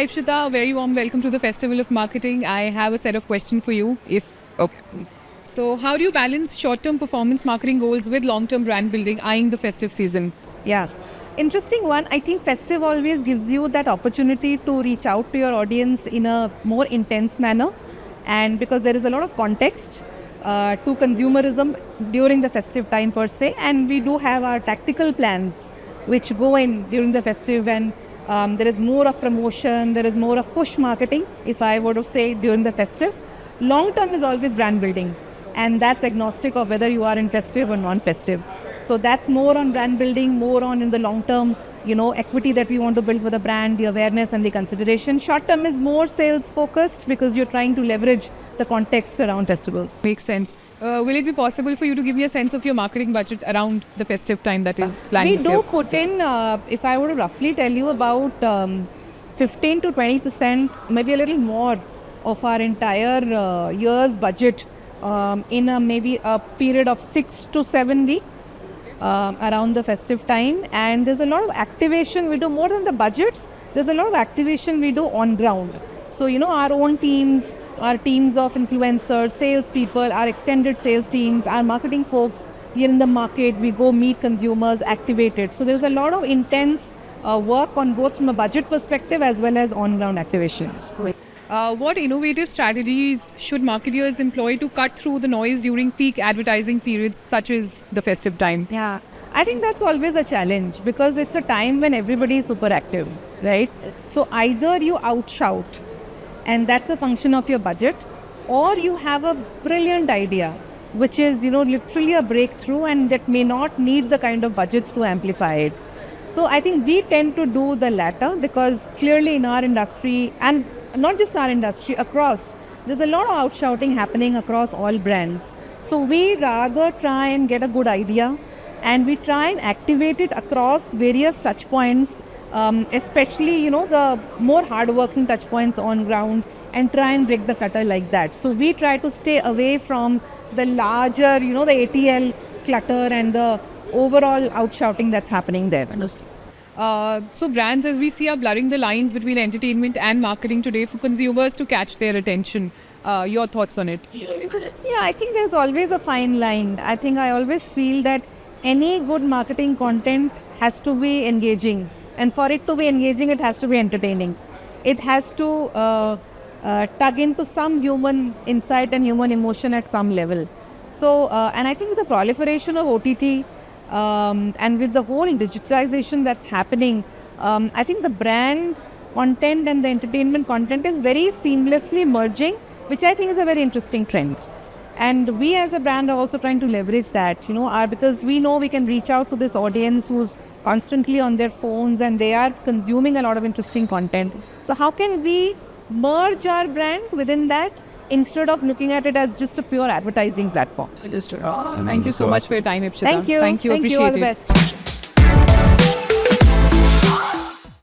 Hi Ipshita, a very warm welcome to the Festival of Marketing. I have a set of questions for you. So, how do you balance short-term performance marketing goals with long-term brand building, eyeing the festive season? Yeah. Interesting one. I think festive always gives you that opportunity to reach out to your audience in a more intense manner. And because there is a lot of context to consumerism during the festive time per se. And we do have our tactical plans which go in during the festive, and there is more of promotion, there is more of push marketing, if I were to say, during the festive. Long term is always brand building, and that's agnostic of whether you are in festive or non-festive. So that's more on brand building, more on in the long term, equity that we want to build for the brand, the awareness and the consideration. Short term is more sales focused because you're trying to leverage the context around festivals. Makes sense. Will it be possible for you to give me a sense of your marketing budget around the festive time that is planned We this year? do put in, if I were to roughly tell you, about 15 to 20%, maybe a little more, of our entire year's budget in maybe a period of 6 to 7 weeks around the festive time. And there's a lot of activation we do. More than the budgets, there's a lot of activation we do on ground. So, our own teams, our teams of influencers, salespeople, our extended sales teams, our marketing folks, here in the market, we go meet consumers, activate it. So there's a lot of intense work on both from a budget perspective as well as on-ground activations. What innovative strategies should marketers employ to cut through the noise during peak advertising periods such as the festive time? Yeah, I think that's always a challenge because it's a time when everybody is super active, right? So either you outshout, and that's a function of your budget, or you have a brilliant idea, which is, literally a breakthrough, and that may not need the kind of budgets to amplify it. So I think we tend to do the latter because clearly in our industry, and not just our industry, across, there's a lot of outshouting happening across all brands. So we rather try and get a good idea, and we try and activate it across various touch points, especially, the more hardworking touch points on ground, and try and break the clutter like that. So we try to stay away from the larger, the ATL clutter and the overall outshouting that's happening there. Understood. So brands, as we see, are blurring the lines between entertainment and marketing today for consumers to catch their attention. Your thoughts on it? Yeah, I think there's always a fine line. I think I always feel that any good marketing content has to be engaging. And for it to be engaging, it has to be entertaining. It has to tug into some human insight and human emotion at some level. So, and I think with the proliferation of OTT and with the whole digitalization that's happening, I think the brand content and the entertainment content is very seamlessly merging, which I think is a very interesting trend. And we as a brand are also trying to leverage that, because we know we can reach out to this audience who's constantly on their phones and they are consuming a lot of interesting content. So how can we merge our brand within that instead of looking at it as just a pure advertising platform? Thank you so much for your time, Ipshita. Thank you. Appreciate all the it. best.